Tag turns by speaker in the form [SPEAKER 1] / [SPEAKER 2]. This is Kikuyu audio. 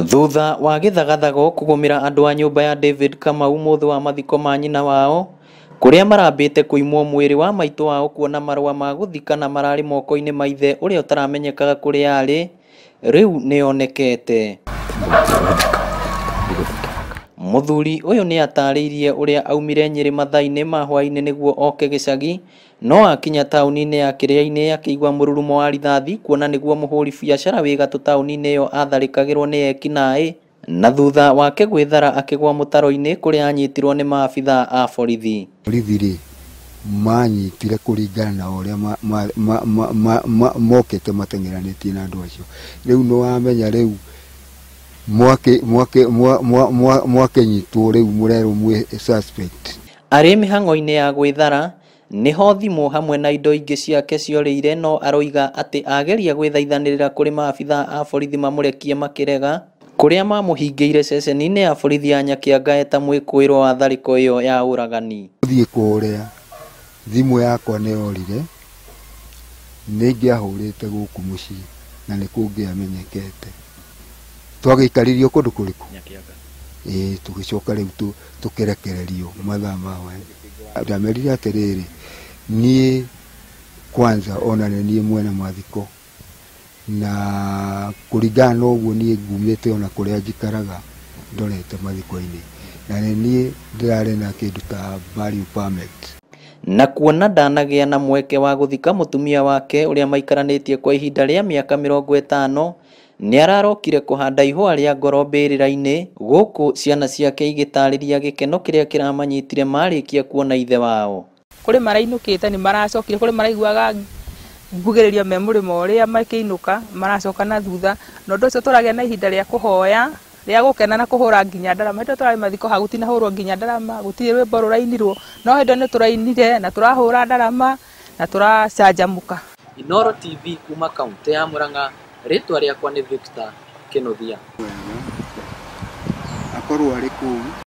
[SPEAKER 1] Thutha wa githagathago kugumira andu a nyumba ya David Kamau muthu wa mathiko ma nyina wao kuria marambite kuimwo mwiri wa maitu wao kuona marua ma guthikana marari moko-ini ma ithe uria utaramenyekaga kuria ari riu nionekete. Muthuri uyu ni atariirie uria aumire Nyeri mathaini ma hwaini niguo oke gicagi, no akinya tauni-ini ya Kiria-ini akigwa mururumo wa rithathi kuona niguo muhuri biacara wi gatũ tauni-ini iyo atharikagirwo ni ekinai, na thutha wake gwithara akigwa mutaro-ini kuria anyitirwo ni maabitha a borithi.
[SPEAKER 2] Borithi manyitire kuringana na uria mokete mateng'eranitie na andu acio. Riu no wamenya riu mwake nyitwo riu murero mwe suspect.
[SPEAKER 1] Ari mihang'o-ini ya gwithara niho thimu hamwe na indo ingi ciake ciorĩire, no aroiga ati ageria gwithaithanirira kuri maabitha a borithi mamurekie makirega, kuria mamuhingĩire ceceni-ini ya borithi ya Nyakianga eta mwĩkũĩrwo wa tharĩko iyo ya ũragani.
[SPEAKER 2] Thiĩ kuria thimu yakwa niyorire, ningiahurite guku mucii na nikungiamenyekete. Twagĩikaririo kundu kuriku Nyakianga, tugicoka riu tukirekererio mathaa mawe. Ndamerire atiriri, nie kwanza ona nie mwena mathiko na kuringana na uguo nie ngumite ona kuria njikaraga ndorete mathiko-ini, na nie ndirari na kindu ta burial permit.
[SPEAKER 1] Na kuona ndanagia na mweke wa guthika mutumia wake uria maikaranitie kwa ihinda ria miaka 50, ni ararokire kuhanda ihua ria ngoro mbirira-ini, guku ciana ciake igitariria gikeno kiria kiramanyitire marikia kuona ithe wao.
[SPEAKER 3] Kuri marainukite ni maracokire, kuri maraiguaga mbugiriria memurimo uria makiinuka maracoka na thutha, no ndu ucio turagia na ihinda ria kuhoya ria gukena na kuhura nginya ndarama. Hĩndĩ turari mathiko hagutina hurwo nginya ndarama, gutire rwimbo rurainirwo, no hĩndĩ ni turainire na turahura ndarama na turacanjamuka.
[SPEAKER 1] Inooro TV kuma kaunti ya Murang'a, ritwa riakwa ni Victor Kinothia.
[SPEAKER 2] Akorwo ari kuu